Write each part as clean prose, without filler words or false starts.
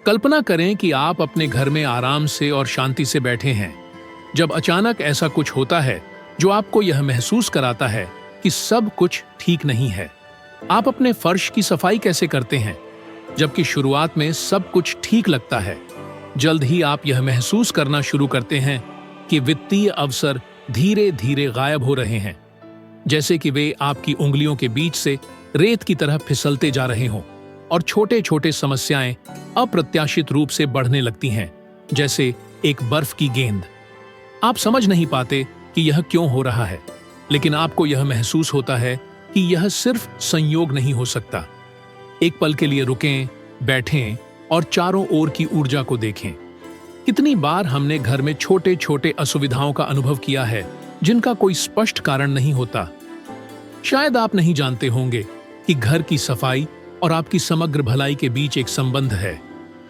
कल्पना करें कि आप अपने घर में आराम से और शांति से बैठे हैं, जब अचानक ऐसा कुछ होता है जो आपको यह महसूस कराता है कि सब कुछ ठीक नहीं है। आप अपने फर्श की सफाई कैसे करते हैं, जबकि शुरुआत में सब कुछ ठीक लगता है? जल्द ही आप यह महसूस करना शुरू करते हैं कि वित्तीय अवसर धीरे धीरे गायब हो रहे हैं, जैसे कि वे आपकी उंगलियों के बीच से रेत की तरह फिसलते जा रहे हों, और छोटे छोटे समस्याएं अप्रत्याशित रूप से बढ़ने लगती हैं, जैसे एक बर्फ की गेंद। आप समझ नहीं पाते कि यह क्यों हो रहा है, लेकिन आपको यह महसूस होता है कि यह सिर्फ संयोग नहीं हो सकता। एक पल के लिए रुकें, बैठें और चारों ओर की ऊर्जा को देखें। कितनी बार हमने घर में छोटे छोटे असुविधाओं का अनुभव किया है जिनका कोई स्पष्ट कारण नहीं होता। शायद आप नहीं जानते होंगे कि घर की सफाई और आपकी समग्र भलाई के बीच एक संबंध है।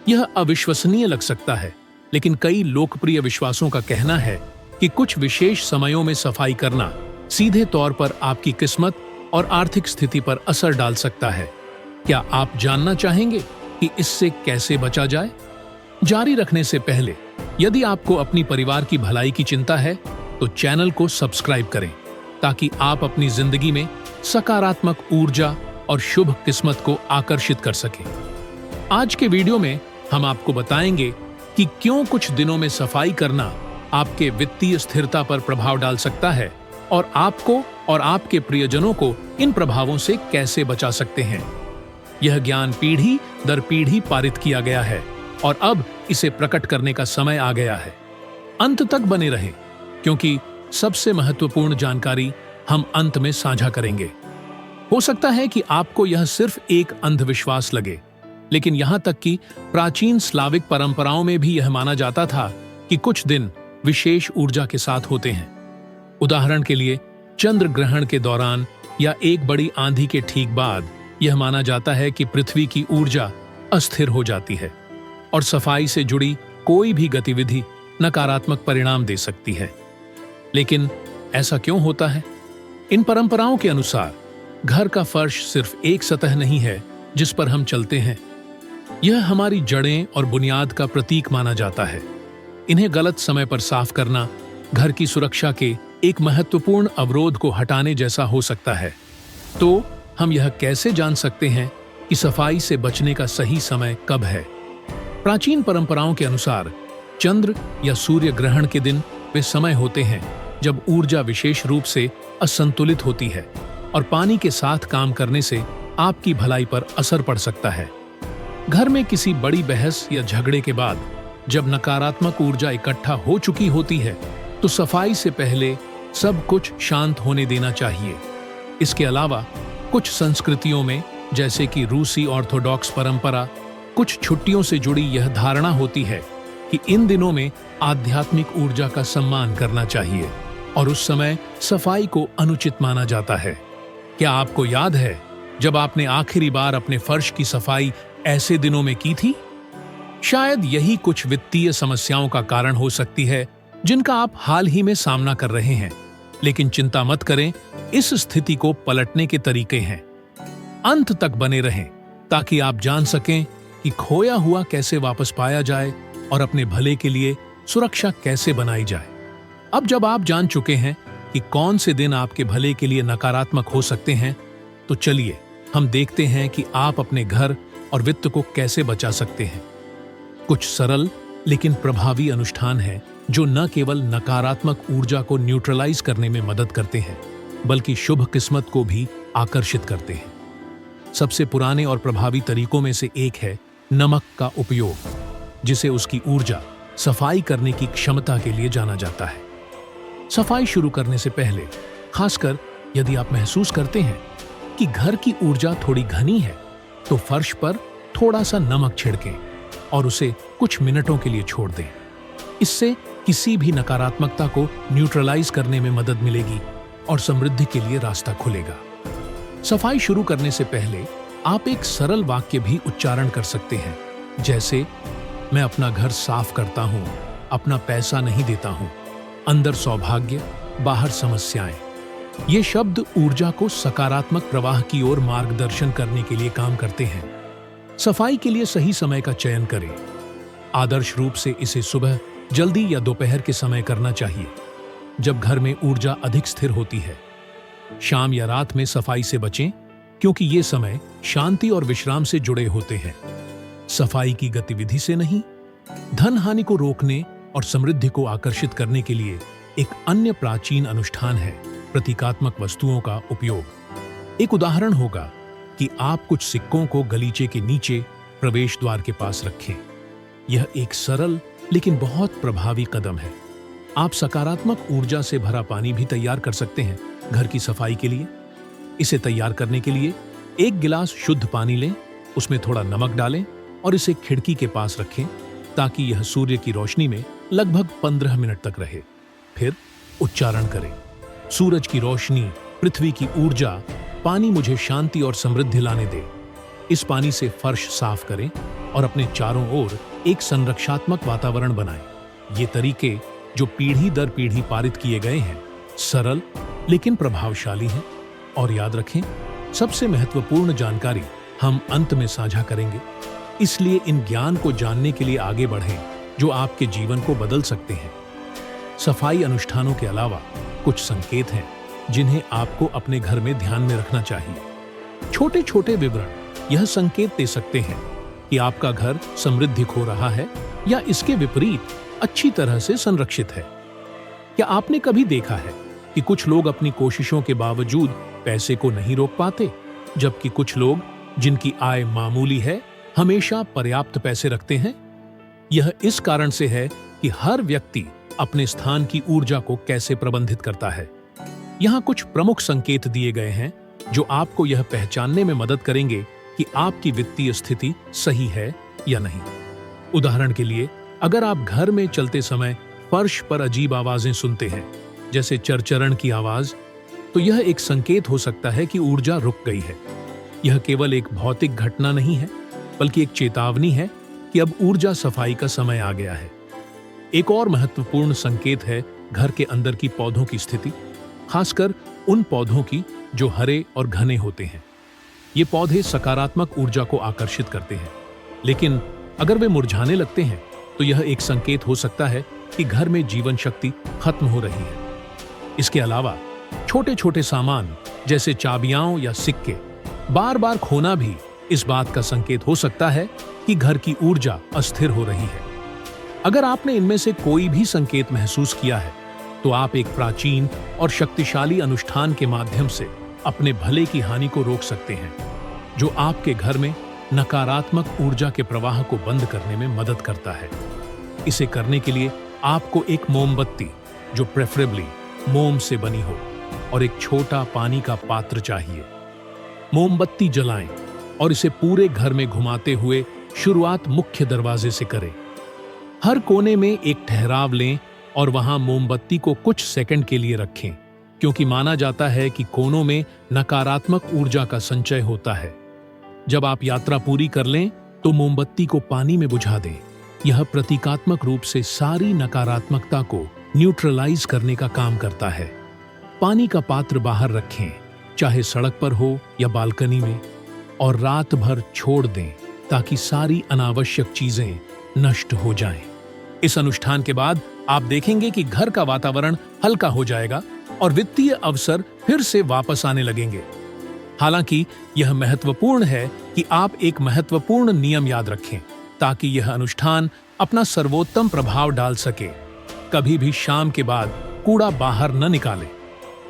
यह अविश्वसनीय लग सकता है, लेकिन कई लोकप्रिय विश्वासों का कहना है कि कुछ विशेष समयों में सफाई करना सीधे तौर पर आपकी किस्मत और आर्थिक स्थिति पर असर डाल सकता है। क्या आप जानना चाहेंगे कि इससे कैसे बचा जाए? जारी रखने से पहले, यदि आपको अपनी परिवार की भलाई की चिंता है, तो चैनल को सब्सक्राइब करें ताकि आप अपनी जिंदगी में सकारात्मक ऊर्जा और शुभ किस्मत को आकर्षित कर सकें। आज के वीडियो में हम आपको बताएंगे कि क्यों कुछ दिनों में सफाई करना आपके वित्तीय स्थिरता पर प्रभाव डाल सकता है और आपको और आपके प्रियजनों को इन प्रभावों से कैसे बचा सकते हैं। यह ज्ञान पीढ़ी दर पीढ़ी पारित किया गया है और अब इसे प्रकट करने का समय आ गया है। अंत तक बने रहें, क्योंकि सबसे महत्वपूर्ण जानकारी हम अंत में साझा करेंगे। हो सकता है कि आपको यह सिर्फ एक अंधविश्वास लगे, लेकिन यहां तक कि प्राचीन स्लाविक परंपराओं में भी यह माना जाता था कि कुछ दिन विशेष ऊर्जा के साथ होते हैं। उदाहरण के लिए, चंद्र ग्रहण के दौरान या एक बड़ी आंधी के ठीक बाद यह माना जाता है कि पृथ्वी की ऊर्जा अस्थिर हो जाती है और सफाई से जुड़ी कोई भी गतिविधि नकारात्मक परिणाम दे सकती है। लेकिन ऐसा क्यों होता है? इन परंपराओं के अनुसार घर का फर्श सिर्फ एक सतह नहीं है जिस पर हम चलते हैं। यह हमारी जड़ें और बुनियाद का प्रतीक माना जाता है। इन्हें गलत समय पर साफ करना घर की सुरक्षा के एक महत्वपूर्ण अवरोध को हटाने जैसा हो सकता है। तो हम यह कैसे जान सकते हैं कि सफाई से बचने का सही समय कब है? प्राचीन परंपराओं के अनुसार चंद्र या सूर्य ग्रहण के दिन वे समय होते हैं जब ऊर्जा विशेष रूप से असंतुलित होती है और पानी के साथ काम करने से आपकी भलाई पर असर पड़ सकता है। घर में किसी बड़ी बहस या झगड़े के बाद जब नकारात्मक ऊर्जा इकट्ठा हो चुकी होती है, तो सफाई से पहले सब कुछ शांत होने देना चाहिए। इसके अलावा कुछ संस्कृतियों में, जैसे कि रूसी ऑर्थोडॉक्स परंपरा, कुछ छुट्टियों से जुड़ी यह धारणा होती है कि इन दिनों में आध्यात्मिक ऊर्जा का सम्मान करना चाहिए और उस समय सफाई को अनुचित माना जाता है। क्या आपको याद है जब आपने आखिरी बार अपने फर्श की सफाई ऐसे दिनों में की थी? शायद यही कुछ वित्तीय समस्याओं का कारण हो सकती है जिनका आप हाल ही में सामना कर रहे हैं। लेकिन चिंता मत करें, इस स्थिति को पलटने के तरीके हैं। अंत तक बने रहें ताकि आप जान सकें कि खोया हुआ कैसे वापस पाया जाए और अपने भले के लिए सुरक्षा कैसे बनाई जाए। अब जब आप जान चुके हैं कि कौन से दिन आपके भले के लिए नकारात्मक हो सकते हैं, तो चलिए हम देखते हैं कि आप अपने घर और वित्त को कैसे बचा सकते हैं। कुछ सरल लेकिन प्रभावी अनुष्ठान हैं जो न केवल नकारात्मक ऊर्जा को न्यूट्रलाइज करने में मदद करते हैं, बल्कि शुभ किस्मत को भी आकर्षित करते हैं। सबसे पुराने और प्रभावी तरीकों में से एक है नमक का उपयोग, जिसे उसकी ऊर्जा सफाई करने की क्षमता के लिए जाना जाता है। सफाई शुरू करने से पहले, खासकर यदि आप महसूस करते हैं कि घर की ऊर्जा थोड़ी घनी है, तो फर्श पर थोड़ा सा नमक छिड़कें और उसे कुछ मिनटों के लिए छोड़ दें। इससे किसी भी नकारात्मकता को न्यूट्रलाइज करने में मदद मिलेगी और समृद्धि के लिए रास्ता खुलेगा। सफाई शुरू करने से पहले आप एक सरल वाक्य भी उच्चारण कर सकते हैं, जैसे मैं अपना घर साफ करता हूं, अपना पैसा नहीं देता हूं, अंदर सौभाग्य, बाहर समस्याएं। ये शब्द ऊर्जा को सकारात्मक प्रवाह की ओर मार्गदर्शन करने के लिए काम करते हैं। सफाई के लिए सही समय का चयन करें। आदर्श रूप से इसे सुबह जल्दी या दोपहर के समय करना चाहिए, जब घर में ऊर्जा अधिक स्थिर होती है। शाम या रात में सफाई से बचें, क्योंकि ये समय शांति और विश्राम से जुड़े होते हैं, सफाई की गतिविधि से नहीं। धन हानि को रोकने और समृद्धि को आकर्षित करने के लिए एक अन्य प्राचीन अनुष्ठान है प्रतीकात्मक वस्तुओं का उपयोग। एक उदाहरण होगा कि आप कुछ सिक्कों को गलीचे के नीचे प्रवेश द्वार के पास रखें। यह एक सरल लेकिन बहुत प्रभावी कदम है। आप सकारात्मक ऊर्जा से भरा पानी भी तैयार कर सकते हैं घर की सफाई के लिए। इसे तैयार करने के लिए एक गिलास शुद्ध पानी लें, उसमें थोड़ा नमक डालें और इसे खिड़की के पास रखें ताकि यह सूर्य की रोशनी में लगभग 15 मिनट तक रहे। फिर उच्चारण करें, सूरज की रोशनी, पृथ्वी की ऊर्जा, पानी मुझे शांति और समृद्धि लाने दे। इस पानी से फर्श साफ करें और अपने चारों ओर एक संरक्षात्मक वातावरण बनाएं। ये तरीके, जो पीढ़ी दर पीढ़ी पारित किए गए हैं, सरल लेकिन प्रभावशाली हैं। और याद रखें, सबसे महत्वपूर्ण जानकारी हम अंत में साझा करेंगे, इसलिए इन ज्ञान को जानने के लिए आगे बढ़ें जो आपके जीवन को बदल सकते हैं। सफाई अनुष्ठानों के अलावा कुछ संकेत हैं जिन्हें आपको अपने घर में ध्यान में रखना चाहिए। छोटे छोटे विवरण यह संकेत दे सकते हैं कि आपका घर समृद्धि खो रहा है या इसके विपरीत अच्छी तरह से संरक्षित है। क्या आपने कभी देखा है कि कुछ लोग अपनी कोशिशों के बावजूद पैसे को नहीं रोक पाते, जबकि कुछ लोग जिनकी आय मामूली है हमेशा पर्याप्त पैसे रखते हैं? यह इस कारण से है कि हर व्यक्ति अपने स्थान की ऊर्जा को कैसे प्रबंधित करता है। यहाँ कुछ प्रमुख संकेत दिए गए हैं जो आपको यह पहचानने में मदद करेंगे कि आपकी वित्तीय स्थिति सही है या नहीं। उदाहरण के लिए, अगर आप घर में चलते समय फर्श पर अजीब आवाजें सुनते हैं, जैसे चरचरण की आवाज, तो यह एक संकेत हो सकता है कि ऊर्जा रुक गई है। यह केवल एक भौतिक घटना नहीं है, बल्कि एक चेतावनी है कि अब ऊर्जा सफाई का समय आ गया है। एक और महत्वपूर्ण संकेत है घर के अंदर की पौधों की स्थिति, खासकर उन पौधों की जो हरे और घने होते हैं। ये पौधे सकारात्मक ऊर्जा को आकर्षित करते हैं, लेकिन अगर वे मुरझाने लगते हैं तो यह एक संकेत हो सकता है कि घर में जीवन शक्ति खत्म हो रही है। इसके अलावा छोटे छोटे सामान जैसे चाबियां या सिक्के बार बार खोना भी इस बात का संकेत हो सकता है कि घर की ऊर्जा अस्थिर हो रही है। अगर आपने इनमें से कोई भी संकेत महसूस किया है, तो आप एक प्राचीन और शक्तिशाली अनुष्ठान के माध्यम से अपने भले की हानि को रोक सकते हैं, जो आपके घर में नकारात्मक ऊर्जा के प्रवाह को बंद करने में मदद करता है। इसे करने के लिए आपको एक मोमबत्ती, जो प्रेफरेबली मोम से बनी हो, और एक छोटा पानी का पात्र चाहिए। मोमबत्ती जलाएं और इसे पूरे घर में घुमाते हुए शुरुआत मुख्य दरवाजे से करें। हर कोने में एक ठहराव लें और वहां मोमबत्ती को कुछ सेकंड के लिए रखें, क्योंकि माना जाता है कि कोनों में नकारात्मक ऊर्जा का संचय होता है। जब आप यात्रा पूरी कर लें तो मोमबत्ती को पानी में बुझा दें। यह प्रतीकात्मक रूप से सारी नकारात्मकता को न्यूट्रलाइज करने का काम करता है। पानी का पात्र बाहर रखें, चाहे सड़क पर हो या बालकनी में, और रात भर छोड़ दें ताकि सारी अनावश्यक चीजें नष्ट हो जाएं। इस अनुष्ठान के बाद आप देखेंगे कि घर का वातावरण हल्का हो जाएगा और वित्तीय अवसर फिर से वापस आने लगेंगे। हालांकि यह महत्वपूर्ण है कि आप एक महत्वपूर्ण नियम याद रखें ताकि यह अनुष्ठान अपना सर्वोत्तम प्रभाव डाल सके। कभी भी शाम के बाद कूड़ा बाहर न निकालें।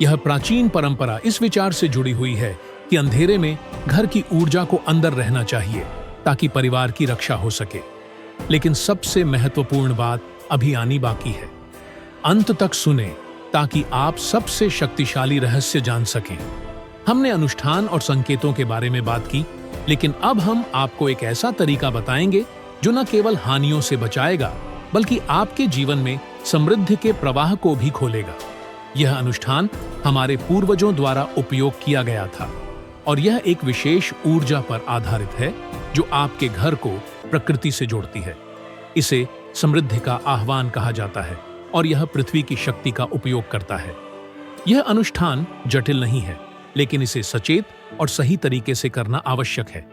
यह प्राचीन परंपरा इस विचार से जुड़ी हुई है कि अंधेरे में घर की ऊर्जा को अंदर रहना चाहिए ताकि परिवार की रक्षा हो सके। लेकिन सबसे महत्वपूर्ण बात अभी आनी बाकी है। अंत तक सुने ताकि आप सबसे शक्तिशाली रहस्य जान सकें। हमने अनुष्ठान और संकेतों के बारे में बात की, लेकिन अब हम आपको एक ऐसा तरीका बताएंगे जो न केवल हानियों से बचाएगा, बल्कि आपके जीवन में समृद्धि के प्रवाह को भी खोलेगा। यह अनुष्ठान हमारे पूर्वजों द्वारा उपयोग किया गया था और यह एक विशेष ऊर्जा पर आधारित है जो आपके घर को प्रकृति से जोड़ती है। इसे समृद्धि का आह्वान कहा जाता है और यह पृथ्वी की शक्ति का उपयोग करता है। यह अनुष्ठान जटिल नहीं है, लेकिन इसे सचेत और सही तरीके से करना आवश्यक है।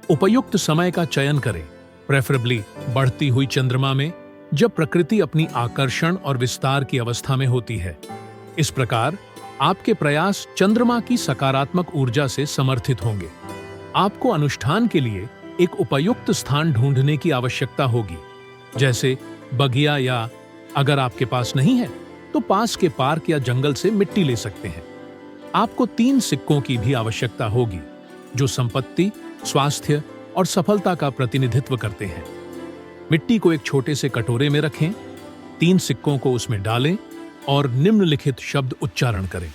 उपयुक्त समय का चयन करें, प्रेफरेबली बढ़ती हुई चंद्रमा में, जब प्रकृति अपनी आकर्षण और विस्तार की अवस्था में होती है। इस प्रकार आपके प्रयास चंद्रमा की सकारात्मक ऊर्जा से समर्थित होंगे। आपको अनुष्ठान के लिए एक उपयुक्त स्थान ढूंढने की आवश्यकता होगी, जैसे बगिया, या अगर आपके पास नहीं है तो पास के पार्क या जंगल से मिट्टी ले सकते हैं। आपको 3 सिक्कों की भी आवश्यकता होगी, जो संपत्ति, स्वास्थ्य और सफलता का प्रतिनिधित्व करते हैं। मिट्टी को एक छोटे से कटोरे में रखें, 3 सिक्कों को उसमें डालें और निम्नलिखित शब्द उच्चारण करें।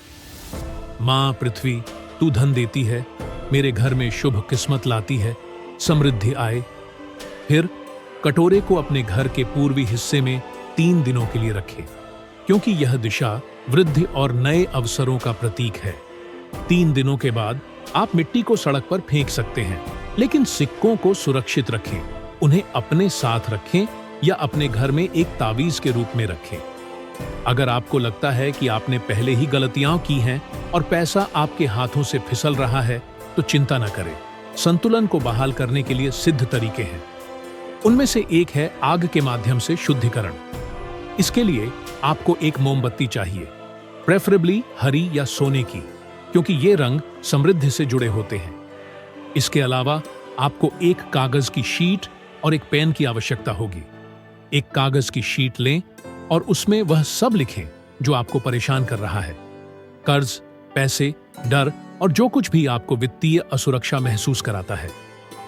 मां पृथ्वी, तू धन देती है, मेरे घर में शुभ किस्मत लाती है, समृद्धि आए। फिर कटोरे को अपने घर के पूर्वी हिस्से में 3 दिनों के लिए रखें, क्योंकि यह दिशा वृद्धि और नए अवसरों का प्रतीक है। 3 दिनों के बाद आप मिट्टी को सड़क पर फेंक सकते हैं, लेकिन सिक्कों को सुरक्षित रखें, उन्हें अपने साथ रखें या अपने घर में एक तावीज के रूप में रखें। अगर आपको लगता है कि आपने पहले ही गलतियां की हैं और पैसा आपके हाथों से फिसल रहा है, तो चिंता न करें। संतुलन को बहाल करने के लिए सिद्ध तरीके हैं। उनमें से एक है आग के माध्यम से शुद्धिकरण। इसके लिए आपको एक मोमबत्ती चाहिए, प्रेफरेबली हरी या सोने की, क्योंकि ये रंग समृद्धि से जुड़े होते हैं। इसके अलावा आपको एक कागज की शीट और एक पेन की आवश्यकता होगी। एक कागज की शीट लें और उसमें वह सब लिखें जो आपको परेशान कर रहा है। कर्ज, पैसे, डर और जो कुछ भी आपको वित्तीय असुरक्षा महसूस कराता है।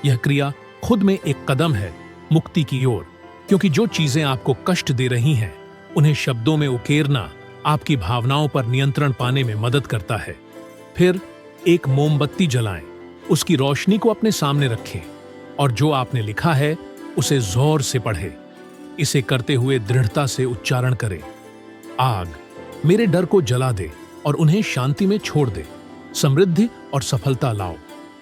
यह क्रिया खुद में एक कदम है मुक्ति की ओर, क्योंकि जो चीजें आपको कष्ट दे रही हैं, उन्हें शब्दों में उकेरना आपकी भावनाओं पर नियंत्रण पाने में मदद करता है। फिर एक मोमबत्ती जलाएं, उसकी रोशनी को अपने सामने रखें और जो आपने लिखा है उसे जोर से पढ़ें। इसे करते हुए दृढ़ता से उच्चारण करें। आग मेरे डर को जला दे और उन्हें शांति में छोड़ दे, समृद्धि और सफलता लाओ।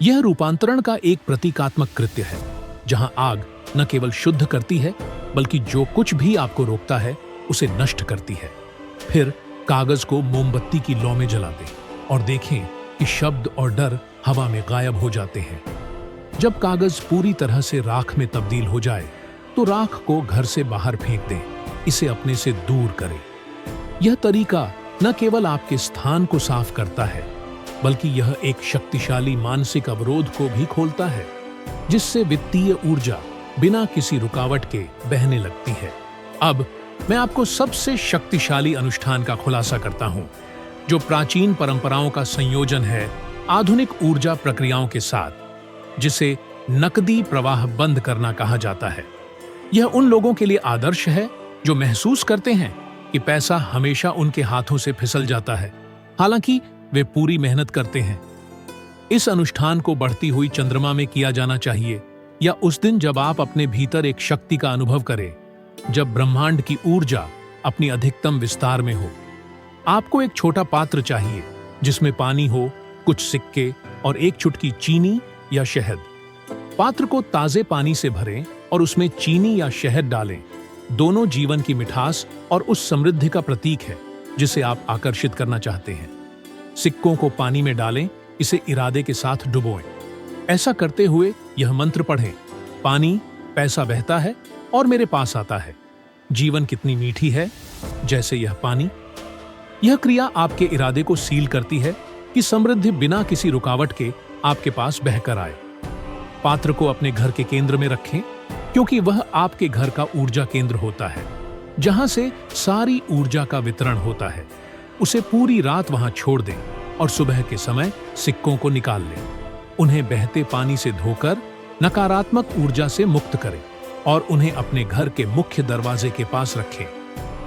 यह रूपांतरण का एक प्रतीकात्मक कृत्य है, जहां आग न केवल शुद्ध करती है, बल्कि जो कुछ भी आपको रोकता है उसे नष्ट करती है। फिर कागज को मोमबत्ती की लौ में जला दें और देखें कि शब्द और डर हवा में गायब हो जाते हैं। जब कागज पूरी तरह से राख में तब्दील हो जाए, तो राख को घर से बाहर फेंक दें, इसे अपने से दूर करें। यह तरीका न केवल आपके स्थान को साफ करता है, बल्कि यह एक शक्तिशाली मानसिक अवरोध को भी खोलता है, जिससे वित्तीय ऊर्जा बिना किसी रुकावट के बहने लगती है। अब मैं आपको सबसे शक्तिशाली अनुष्ठान का खुलासा करता हूं, जो प्राचीन परंपराओं का संयोजन है आधुनिक ऊर्जा प्रक्रियाओं के साथ, जिसे नकदी प्रवाह बंद करना कहा जाता है। यह उन लोगों के लिए आदर्श है जो महसूस करते हैं कि पैसा हमेशा उनके हाथों से फिसल जाता है, हालांकि वे पूरी मेहनत करते हैं। इस अनुष्ठान को बढ़ती हुई चंद्रमा में किया जाना चाहिए, या उस दिन जब आप अपने भीतर एक शक्ति का अनुभव करें, जब ब्रह्मांड की ऊर्जा अपनी अधिकतम विस्तार में हो। आपको एक छोटा पात्र चाहिए जिसमें पानी हो, कुछ सिक्के और एक चुटकी चीनी या शहद। पात्र को ताजे पानी से भरें और उसमें चीनी या शहद डालें। दोनों जीवन की मिठास और उस समृद्धि का प्रतीक है जिसे आप आकर्षित करना चाहते हैं। सिक्कों को पानी में डालें, इसे इरादे के साथ डुबोएं। ऐसा करते हुए यह मंत्र पढ़ें, पानी, पैसा बहता है और मेरे पास आता है। जीवन कितनी मीठी है, जैसे यह पानी। यह क्रिया आपके इरादे को सील करती है कि समृद्धि बिना किसी रुकावट के आपके पास बहकर आए। पात्र को अपने घर के केंद्र में रखें, क्योंकि वह आपके घर का ऊर्जा केंद्र होता है, जहां से सारी ऊर्जा का वितरण होता है। उसे पूरी रात वहां छोड़ दें और सुबह के समय सिक्कों को निकाल लें। उन्हें बहते पानी से धोकर नकारात्मक ऊर्जा से मुक्त करें और उन्हें अपने घर के मुख्य दरवाजे के पास रखें।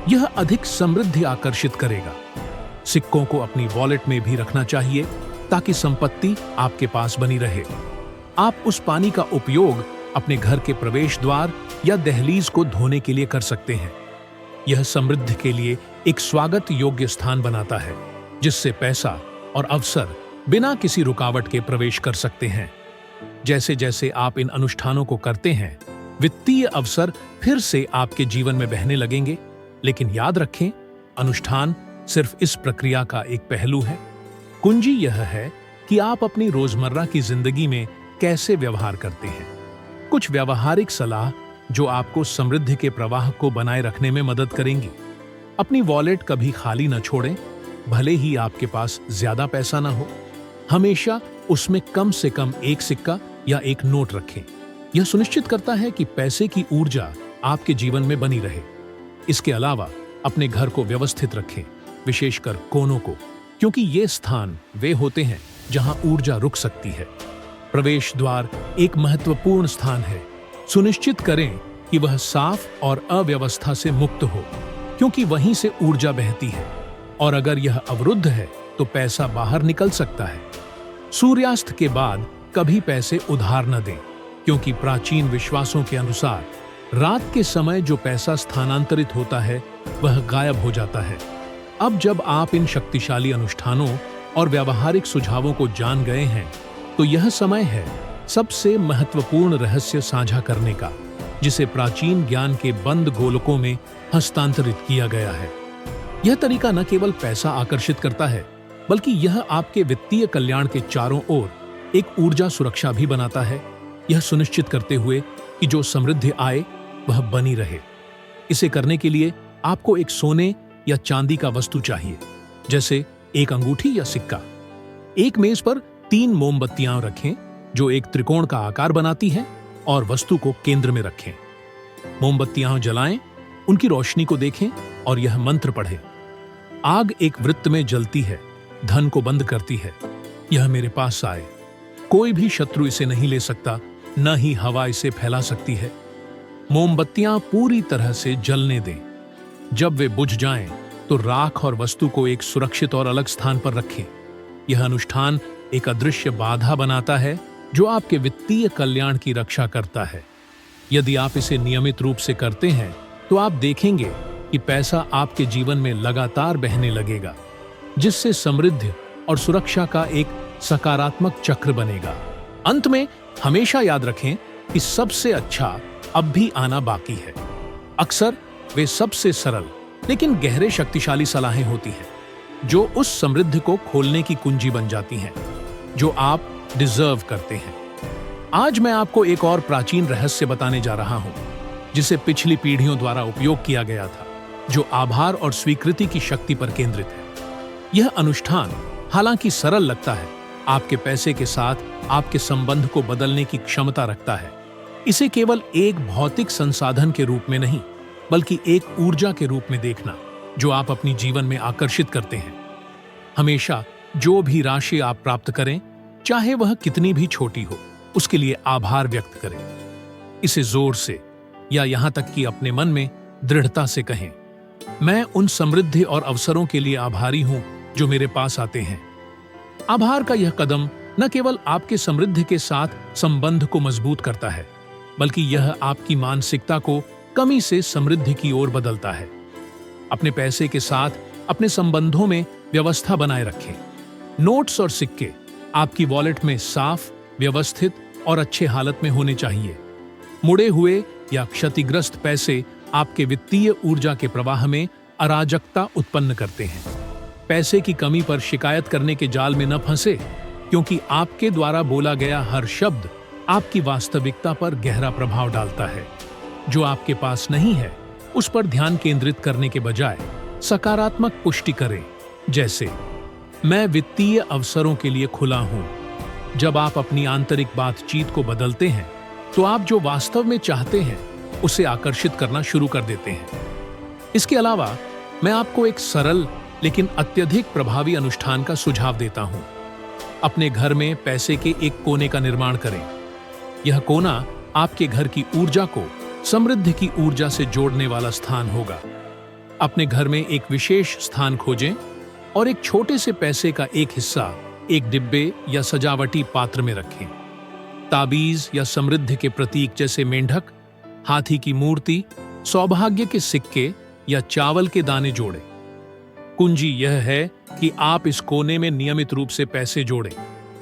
यह अधिक समृद्धि आकर्षित करेगा। सिक्कों को अपनी वॉलेट में भी रखना चाहिए ताकि संपत्ति आपके पास बनी रहे। आप उस पानी का उपयोग अपने घर के प्रवेश द्वार या दहलीज को धोने के लिए कर सकते हैं। यह समृद्धि के लिए एक स्वागत योग्य स्थान बनाता है, जिससे पैसा और अवसर बिना किसी रुकावट के प्रवेश कर सकते हैं। जैसे जैसे आप इन अनुष्ठानों को करते हैं, वित्तीय अवसर फिर से आपके जीवन में बहने लगेंगे। लेकिन याद रखें, अनुष्ठान सिर्फ इस प्रक्रिया का एक पहलू है। कुंजी यह है कि आप अपनी रोजमर्रा की जिंदगी में कैसे व्यवहार करते हैं। कुछ व्यवहारिक सलाह जो आपको समृद्धि के प्रवाह को बनाए रखने में मदद करेंगी। अपनी वॉलेट कभी खाली न छोड़ें, भले ही आपके पास ज्यादा पैसा ना हो। हमेशा उसमें कम से कम एक सिक्का या एक नोट रखें। यह सुनिश्चित करता है कि पैसे की ऊर्जा आपके जीवन में बनी रहे। इसके अलावा अपने घर को व्यवस्थित रखें, विशेषकर कोनों को, क्योंकि ये स्थान वे होते हैं जहां ऊर्जा रुक सकती है। प्रवेश द्वार एक महत्वपूर्ण स्थान है। सुनिश्चित करें कि वह साफ और अव्यवस्था से मुक्त हो, क्योंकि वहीं से ऊर्जा बहती है और अगर यह अवरुद्ध है तो पैसा बाहर निकल सकता है। सूर्यास्त के बाद कभी पैसे उधार न दें, क्योंकि प्राचीन विश्वासों के अनुसार रात के समय जो पैसा स्थानांतरित होता है वह गायब हो जाता है। अब जब आप इन शक्तिशाली अनुष्ठानों और व्यावहारिक सुझावों को जान गए हैं, तो यह समय है सबसे महत्वपूर्ण रहस्य साझा करने का, जिसे प्राचीन ज्ञान के बंद गोलकों में हस्तांतरित किया गया है। यह तरीका न केवल पैसा आकर्षित करता है, बल्कि यह आपके वित्तीय कल्याण के चारों ओर एक ऊर्जा सुरक्षा भी बनाता है, यह सुनिश्चित करते हुए कि जो समृद्धि आए वह बनी रहे। इसे करने के लिए आपको एक सोने या चांदी का वस्तु चाहिए, जैसे एक अंगूठी या सिक्का। एक मेज पर 3 मोमबत्तियां रखें जो एक त्रिकोण का आकार बनाती हैं, और वस्तु को केंद्र में रखें। मोमबत्तियां जलाएं, उनकी रोशनी को देखें और यह मंत्र पढ़ें। आग एक वृत्त में जलती है, धन को बंद करती है। यह मेरे पास आए, कोई भी शत्रु इसे नहीं ले सकता, न ही हवा इसे फैला सकती है। मोमबत्तियां पूरी तरह से जलने दें। जब वे बुझ जाएं, तो राख और वस्तु को एक सुरक्षित और अलग स्थान पर रखें। यह अनुष्ठान एक अदृश्य बाधा बनाता है जो आपके वित्तीय कल्याण की रक्षा करता है। यदि आप इसे नियमित रूप से करते हैं, तो आप देखेंगे कि पैसा आपके जीवन में लगातार बहने लगेगा, जिससे समृद्धि और सुरक्षा का एक सकारात्मक चक्र बनेगा। अंत में हमेशा याद रखें कि सबसे अच्छा अब भी आना बाकी है। अक्सर वे सबसे सरल लेकिन गहरे शक्तिशाली सलाहें होती हैं, जो उस समृद्धि को खोलने की कुंजी बन जाती हैं जो आप डिजर्व करते हैं। आज मैं आपको एक और प्राचीन रहस्य बताने जा रहा हूं, जिसे पिछली पीढ़ियों द्वारा उपयोग किया गया था, जो आभार और स्वीकृति की शक्ति पर केंद्रित है। यह अनुष्ठान हालांकि सरल लगता है, आपके पैसे के साथ आपके संबंध को बदलने की क्षमता रखता है। इसे केवल एक भौतिक संसाधन के रूप में नहीं, बल्कि एक ऊर्जा के रूप में देखना, जो आप अपनी जीवन में आकर्षित करते हैं। हमेशा जो भी राशि आप प्राप्त करें, चाहे वह कितनी भी छोटी हो, उसके लिए आभार व्यक्त करें। इसे जोर से या यहां तक कि अपने मन में दृढ़ता से कहें, मैं उन समृद्धि और अवसरों के लिए आभारी हूं जो मेरे पास आते हैं। आभार का यह कदम न केवल आपके समृद्धि के साथ संबंध को मजबूत करता है, बल्कि यह आपकी मानसिकता को कमी से समृद्धि की ओर बदलता है। अपने पैसे के साथ अपने संबंधों में व्यवस्था बनाए रखें। नोट्स और सिक्के आपकी वॉलेट में साफ, व्यवस्थित और अच्छे हालत में होने चाहिए। मुड़े हुए या क्षतिग्रस्त पैसे आपके वित्तीय ऊर्जा के प्रवाह में अराजकता उत्पन्न करते हैं। पैसे की कमी पर शिकायत करने के जाल में न फंसे, क्योंकि आपके द्वारा बोला गया हर शब्द आपकी वास्तविकता पर गहरा प्रभाव डालता है। जो आपके पास नहीं है, उस पर ध्यान केंद्रित करने के बजाय सकारात्मक पुष्टि करें, जैसे मैं वित्तीय अवसरों के लिए खुला हूं। जब आप अपनी आंतरिक बातचीत को बदलते हैं, तो आप जो वास्तव में चाहते हैं उसे आकर्षित करना शुरू कर देते हैं। इसके अलावा मैं आपको एक सरल लेकिन अत्यधिक प्रभावी अनुष्ठान का सुझाव देता हूं। अपने घर में पैसे के एक कोने का निर्माण करें। यह कोना आपके घर की ऊर्जा को समृद्धि की ऊर्जा से जोड़ने वाला स्थान होगा। अपने घर में एक विशेष स्थान खोजें और एक छोटे से पैसे का एक हिस्सा एक डिब्बे या सजावटी पात्र में रखें। ताबीज या समृद्धि के प्रतीक जैसे मेंढक, हाथी की मूर्ति, सौभाग्य के सिक्के या चावल के दाने जोड़ें। कुंजी यह है कि आप इस कोने में नियमित रूप से पैसे जोड़ें,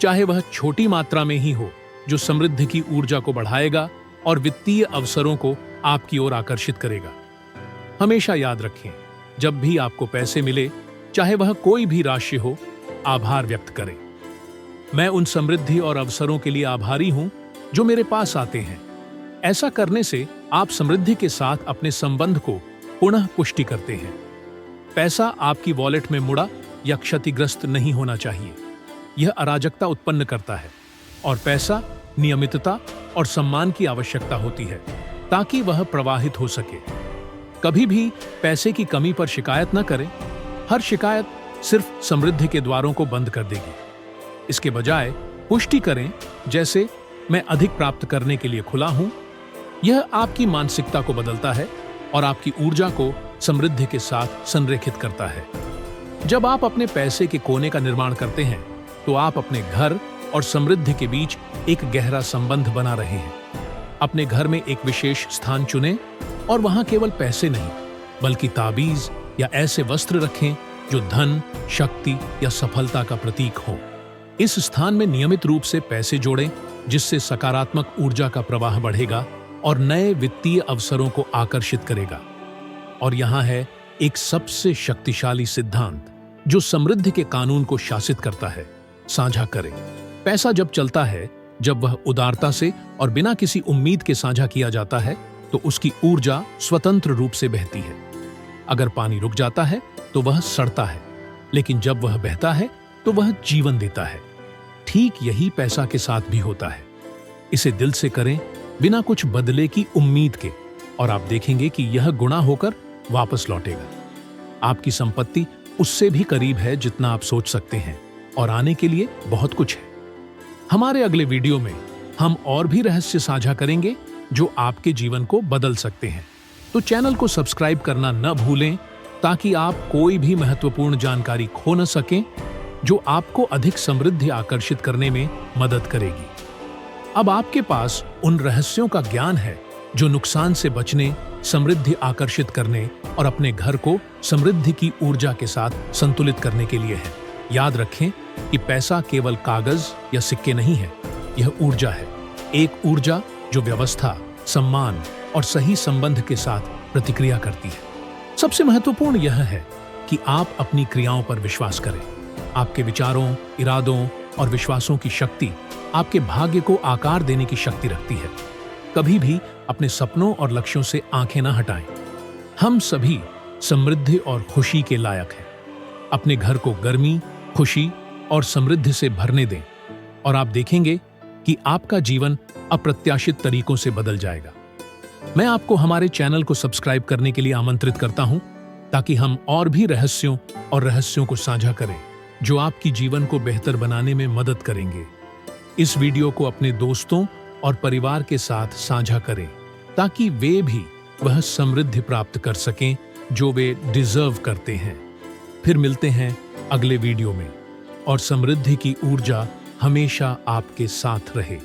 चाहे वह छोटी मात्रा में ही हो, जो समृद्धि की ऊर्जा को बढ़ाएगा और वित्तीय अवसरों को आपकी ओर आकर्षित करेगा। हमेशा याद रखें, जब भी आपको पैसे मिले, चाहे वह कोई भी राशि हो, आभार व्यक्त करें। मैं उन समृद्धि और अवसरों के लिए आभारी हूं जो मेरे पास आते हैं। ऐसा करने से आप समृद्धि के साथ अपने संबंध को पुनः पुष्टि करते हैं। पैसा आपकी वॉलेट में मुड़ा या क्षतिग्रस्त नहीं होना चाहिए। यह अराजकता उत्पन्न करता है और पैसा नियमितता और सम्मान की आवश्यकता होती है ताकि वह प्रवाहित हो सके। कभी भी पैसे की कमी पर शिकायत न करें। हर शिकायत सिर्फ समृद्धि के द्वारों को बंद कर देगी। इसके बजाय पुष्टि करें, जैसे मैं अधिक प्राप्त करने के लिए खुला हूं। यह आपकी मानसिकता को बदलता है और आपकी ऊर्जा को समृद्धि के साथ संरेखित करता है। जब आप अपने पैसे के कोने का निर्माण करते हैं तो आप अपने घर और समृद्धि के बीच एक गहरा संबंध बना रहे हैं। अपने घर में एक विशेष स्थान चुनें और वहां केवल पैसे नहीं बल्कि ताबीज या ऐसे वस्त्र रखें जो धन, शक्ति या सफलता का प्रतीक हो। इस स्थान में नियमित रूप से पैसे जोड़ें, जिससे सकारात्मक ऊर्जा का प्रवाह बढ़ेगा और नए वित्तीय अवसरों को आकर्षित करेगा। और यहाँ है एक सबसे शक्तिशाली सिद्धांत जो समृद्धि के कानून को शासित करता है: साझा करें। पैसा जब चलता है, जब वह उदारता से और बिना किसी उम्मीद के साझा किया जाता है, तो उसकी ऊर्जा स्वतंत्र रूप से बहती है। अगर पानी रुक जाता है तो वह सड़ता है, लेकिन जब वह बहता है तो वह जीवन देता है। ठीक यही पैसा के साथ भी होता है। इसे दिल से करें, बिना कुछ बदले की उम्मीद के, और आप देखेंगे कि यह गुणा होकर वापस लौटेगा। आपकी संपत्ति उससे भी करीब है जितना आप सोच सकते हैं और आने के लिए बहुत कुछ है। हमारे अगले वीडियो में हम और भी रहस्य साझा करेंगे जो आपके जीवन को बदल सकते हैं। तो चैनल को सब्सक्राइब करना न भूलें ताकि आप कोई भी महत्वपूर्ण जानकारी खो न सकें जो आपको अधिक समृद्धि आकर्षित करने में मदद करेगी। अब आपके पास उन रहस्यों का ज्ञान है जो नुकसान से बचने, समृद्धि आकर्षित करने और अपने घर को समृद्धि की ऊर्जा के साथ संतुलित करने के लिए है। याद रखें कि पैसा केवल कागज या सिक्के नहीं है, यह ऊर्जा है। एक ऊर्जा जो व्यवस्था, सम्मान और सही संबंध के साथ प्रतिक्रिया करती है। सबसे महत्वपूर्ण यह है कि आप अपनी क्रियाओं पर विश्वास करें। आपके विचारों, इरादों और विश्वासों की शक्ति आपके भाग्य को आकार देने की शक्ति रखती है। कभी भी अपने सपनों और लक्ष्यों से आंखें न हटाएं। हम सभी समृद्धि और खुशी के लायक हैं। अपने घर को गर्मी, खुशी और समृद्धि से भरने दें और आप देखेंगे कि आपका जीवन अप्रत्याशित तरीकों से बदल जाएगा। मैं आपको हमारे चैनल को सब्सक्राइब करने के लिए आमंत्रित करता हूं ताकि हम और भी रहस्यों को साझा करें जो आपकी जीवन को बेहतर बनाने में मदद करेंगे। इस वीडियो को अपने दोस्तों और परिवार के साथ साझा करें ताकि वे भी वह समृद्धि प्राप्त कर सकें जो वे डिजर्व करते हैं। फिर मिलते हैं अगले वीडियो में, और समृद्धि की ऊर्जा हमेशा आपके साथ रहे।